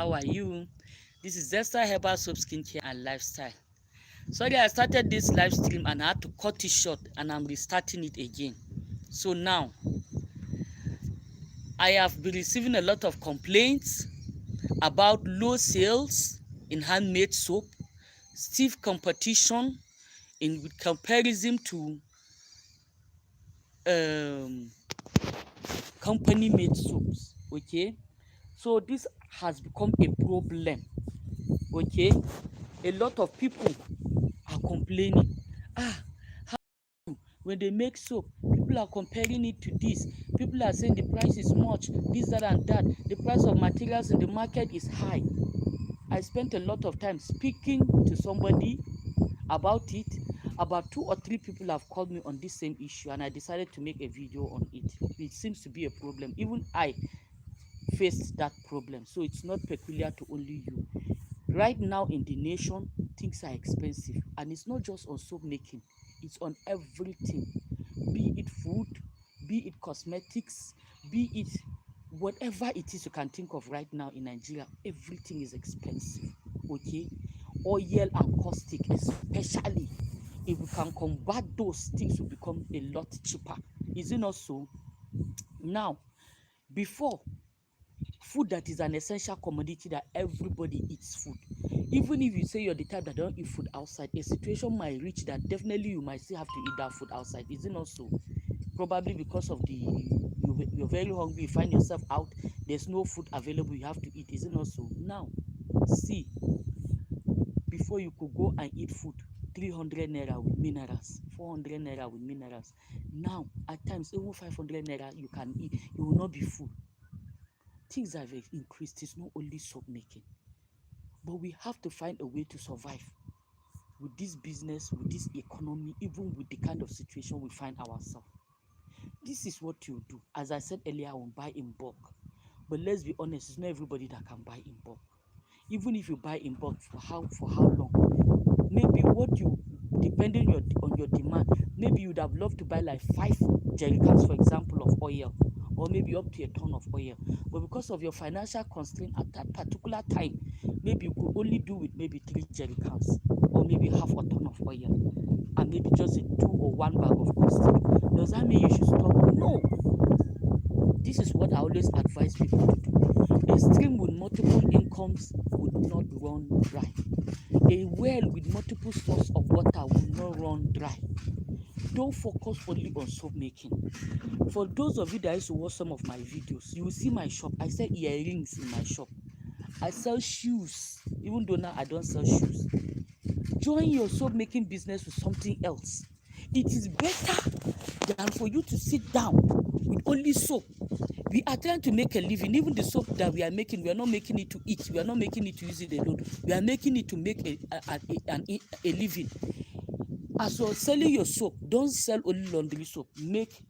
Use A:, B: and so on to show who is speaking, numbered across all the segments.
A: How are you? This is Zesta Herbal Soap Skincare and Lifestyle. Sorry, I started this live stream and I had to cut it short and I'm restarting it again. So now, I have been receiving a lot of complaints about low sales in handmade soap, stiff competition in comparison to um, company-made soaps. Okay, so this has become a problem. Okay, a lot of people are complaining. Ah, when they make soap, people are comparing it to this. People are saying the price is much, this, that, and that. The price of materials in the market is high. I spent a lot of time speaking to somebody about it. About 2 or 3 people have called me on this same issue, and I decided to make a video on it. It seems to be a problem. Even I faced that problem, so it's not peculiar to only you. Right now in the nation, things are expensive, and it's not just on soap making, it's on everything. Be it food, be it cosmetics, be it whatever it is you can think of right now in Nigeria, everything is expensive. Okay, oil and caustic, especially if we can combat those, things will become a lot cheaper. Is it not so? Now, before, food that is an essential commodity that everybody eats food. Even if you say you're the type that don't eat food outside, a situation might reach that definitely you might still have to eat that food outside. Is it not so? Probably because of you're very hungry, you find yourself out, there's no food available, you have to eat. Is it not so? Now, see, before you could go and eat food, 300 naira with minerals, 400 naira with minerals. Now, at times, even 500 naira you can eat, you will not be full. Things have increased. It's not only soap making, but we have to find a way to survive with this business, with this economy, even with the kind of situation we find ourselves. This is what you do. As I said earlier, I will buy in bulk, but let's be honest, it's not everybody that can buy in bulk. Even if you buy in bulk, for how long? Maybe what you, depending on your demand, maybe you'd have loved to buy like 5 jerry cans, for example, of oil, or maybe up to a ton of oil. But because of your financial constraint at that particular time, maybe you could only do with maybe 3 jerry cans, or maybe half a ton of oil, and maybe just a 2 or 1 bag of caustic. Does that mean you should stop? No. This is what I always advise people to do. A stream with multiple incomes would not run dry. A well with multiple sources of water will not run dry. Don't focus only on soap making. For those of you that used to watch some of my videos, you will see my shop. I sell earrings in my shop. I sell shoes, even though now I don't sell shoes. Join your soap making business with something else. It is better than for you to sit down with only soap. We are trying to make a living. Even the soap that we are making, we are not making it to eat. We are not making it to use it alone. We are making it to make a living. As you're selling your soap, don't sell only laundry soap. Make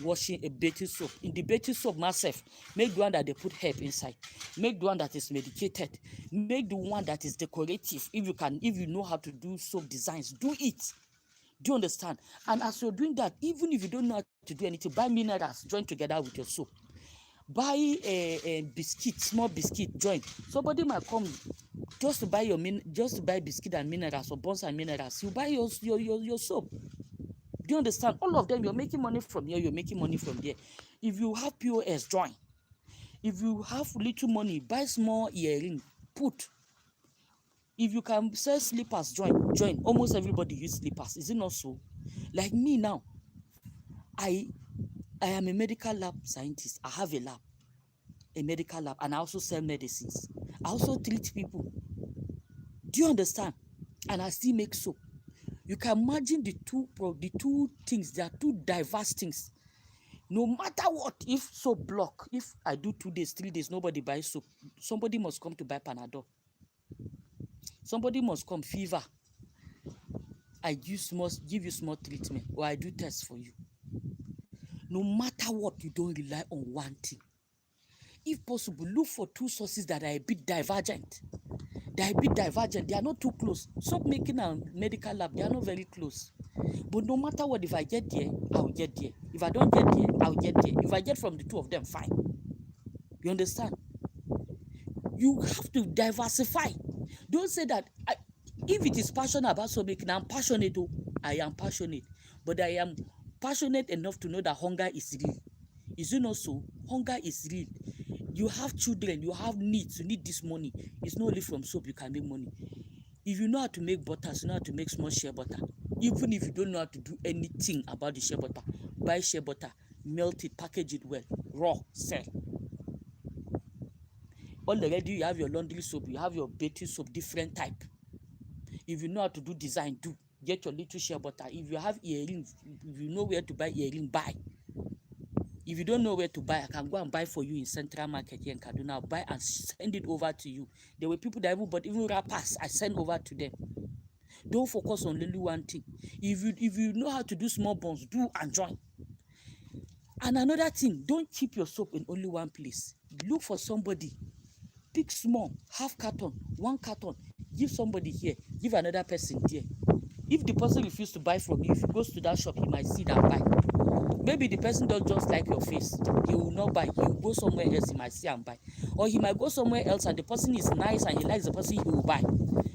A: washing a bathing soap. In the bathing soap myself, make the one that they put herb inside. Make the one that is medicated. Make the one that is decorative. If you know how to do soap designs, do it. Do you understand? And as you're doing that, even if you don't know how to do anything, buy minerals, join together with your soap. Buy a biscuit, small biscuit, join. Somebody might come just to buy biscuit and minerals, or buns and minerals. You buy your soap. Do you understand? All of them, you're making money from here, you're making money from there. If you have POS, join. If you have little money, buy small earring, put. If you can sell slippers, join. Almost everybody use slippers. Is it not so? Like me now, I am a medical lab scientist. I have a medical lab, and I also sell medicines. I also treat people. Do you understand? And I still make soap. You can imagine the two things. They are two diverse things. No matter what, if soap block, if I do 2 days, 3 days, nobody buys soap, somebody must come to buy Panadol. Somebody must come, fever. Must give you small treatment, or I do tests for you. No matter what, you don't rely on one thing. If possible, look for 2 sources that are a bit divergent. They are not too close. Soap making and medical lab, they are not very close. But no matter what, if I get there, I will get there. If I don't get there, I will get there. If I get from the 2 of them, fine. You understand? You have to diversify. Don't say that if it is passionate about soap making, I'm passionate. Oh, I am passionate, but I am passionate enough to know that hunger is real. Is it not so? Hunger is real. You have children, you have needs, you need this money. It's not only from soap you can make money. If you know how to make butter, you know how to make small shea butter. Even if you don't know how to do anything about the shea butter, buy shea butter, melt it, package it well, raw, sell. Already you have your laundry soap, you have your bathing soap, different type. If you know how to do design, do. Get your little shea butter. If you have earrings, if you know where to buy earring, buy. If you don't know where to buy, I can go and buy for you in Central Market here in Kaduna. I'll buy and send it over to you. There were people that even rappers, I send over to them. Don't focus on only one thing. If you know how to do small buns, do and join. And another thing, don't keep your soap in only one place. Look for somebody. Pick small, half carton, 1 carton. Give somebody here, give another person there. If the person refuses to buy from you, if he goes to that shop, he might see that buy. Maybe the person does just like your face. He will not buy. He will go somewhere else, he might see and buy. Or he might go somewhere else and the person is nice and he likes the person, he will buy.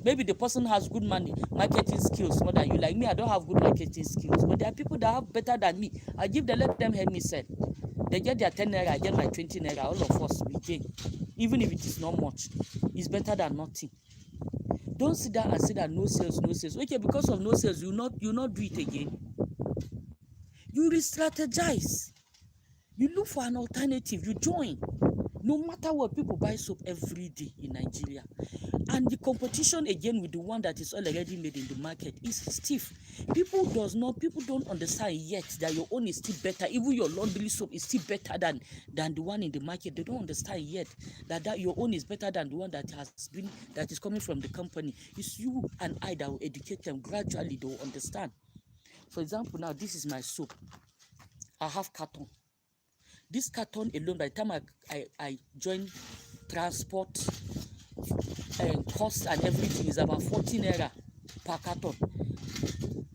A: Maybe the person has good marketing skills more than you. Like me, I don't have good marketing skills. But there are people that have better than me. I give them, let them help me sell. They get their 10 naira, I get my 20 naira. All of us, we gain. Even if it is not much, it's better than nothing. Don't sit down and say that no sales, no sales. Okay, because of no sales, you not do it again. You re-strategize. You look for an alternative. You join. No matter what, people buy soap every day in Nigeria. And the competition again with the one that is already made in the market is stiff. People don't understand yet that your own is still better. Even your laundry soap is still better than the one in the market. They don't understand yet that your own is better than the one that is coming from the company. It's you and I that will educate them. Gradually they will understand. For example, now this is my soap. I have carton. This carton alone, by the time I join transport and cost and everything, is about 14 naira per carton.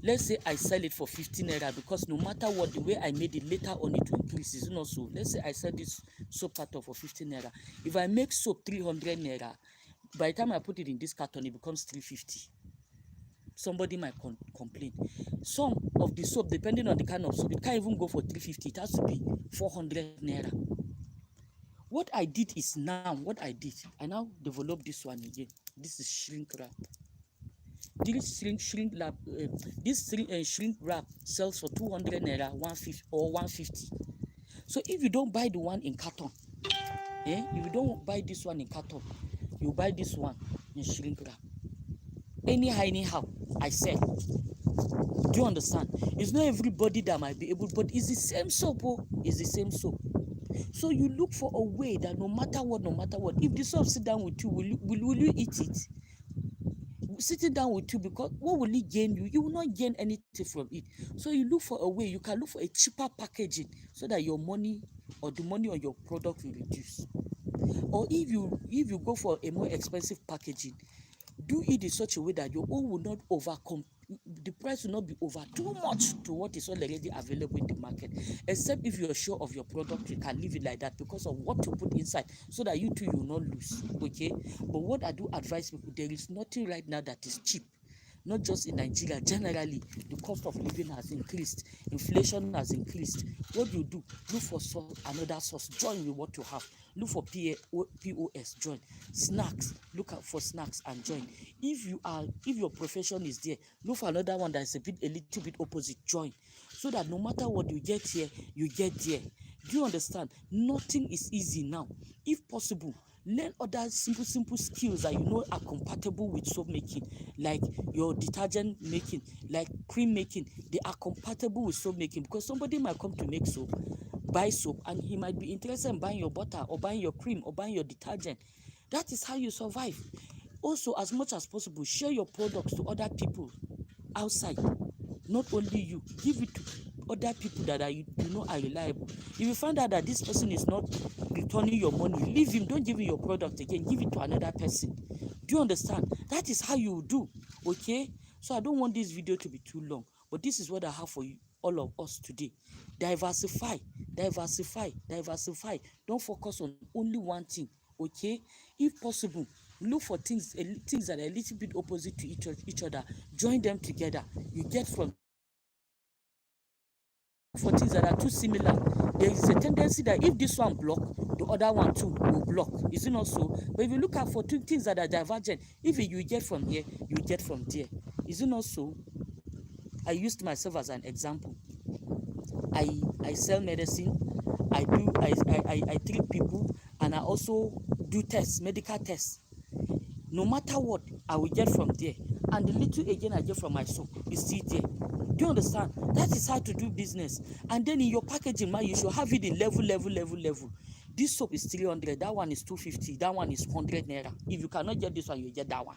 A: Let's say I sell it for 15 naira because no matter what, the way I made it, later on it will increase. Is not so. Let's say I sell this soap carton for 15 naira. If I make soap 300 naira, by the time I put it in this carton, it becomes 350. Somebody might complain. Some of the soap, depending on the kind of soap, it can't even go for 350. It has to be 400 naira. What I did is now developed this one again. This is shrink wrap. This shrink wrap sells for 200 naira, 150 or 150. So if you don't buy the one in carton, if you don't buy this one in carton, you buy this one in shrink wrap. Anyhow, I sell. Do you understand? It's not everybody that might be able, but it's the same soap. It's the same soap. So you look for a way that no matter what, if the soap sit down with you, will you eat it? Sitting down with you, because what will it gain you? You will not gain anything from it. So you look for a way. You can look for a cheaper packaging so that your money or the money on your product will reduce. Or if you go for a more expensive packaging, do it in such a way that your own will not overcome. The price will not be over too much to what is already available in the market, except if you're sure of your product, you can leave it like that because of what you put inside, so that you too will not lose. Okay, but what I do advise people, there is nothing right now that is cheap. Not just in Nigeria, generally, the cost of living has increased, inflation has increased. What you do, look for another source, join with what you have. Look for POS, join. Snacks, look out for snacks and join. If your profession is there, look for another one that is a little bit opposite, join. So that no matter what you get here, you get there. Do you understand? Nothing is easy now. If possible, learn other simple skills that you know are compatible with soap making, like your detergent making, like cream making. They are compatible with soap making, because somebody might come to make soap, buy soap, and he might be interested in buying your butter or buying your cream or buying your detergent. That is how you survive. Also, as much as possible, share your products to other people outside, not only you. Give it to other people that you know are reliable. If you find out that this person is not returning your money, leave him. Don't give him your product again. Give it to another person. Do you understand? That is how you do. Okay? So I don't want this video to be too long, but this is what I have for you, all of us today. Diversify. Don't focus on only one thing. okay? If possible, look for things that are a little bit opposite to each other. Join them together. You get from for things that are too similar, there is a tendency that if this one block, the other one too will block. Is it not so? But if you look at for two things that are divergent, if you get from here, you get from there. Is it not so? I used myself as an example. I sell medicine, I treat people, and I also do tests, medical tests. No matter what, I will get from there. And the little again I get from my soap is still there. Do you understand? That is how to do business. And then in your packaging, man, you should have it in level. This soap is 300, that one is 250, that one is 100 naira. If you cannot get this one, you get that one.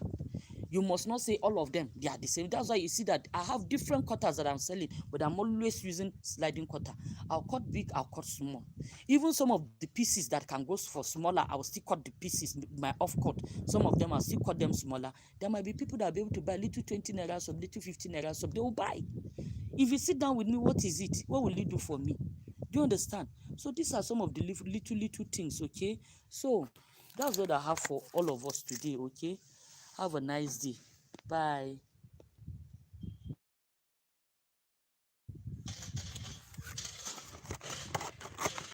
A: You must not say all of them, they are the same. That's why you see that I have different cutters that I'm selling, but I'm always using sliding cutter. I'll cut big, I'll cut small. Even some of the pieces that can go for smaller, I'll still cut the pieces, my off cut. Some of them, I'll still cut them smaller. There might be people that will be able to buy little 20 naira sub, little 15 naira sub, they will buy. If you sit down with me, what is it? What will you do for me? Do you understand? So these are some of the little things, okay? So that's what I have for all of us today, okay? Have a nice day. Bye.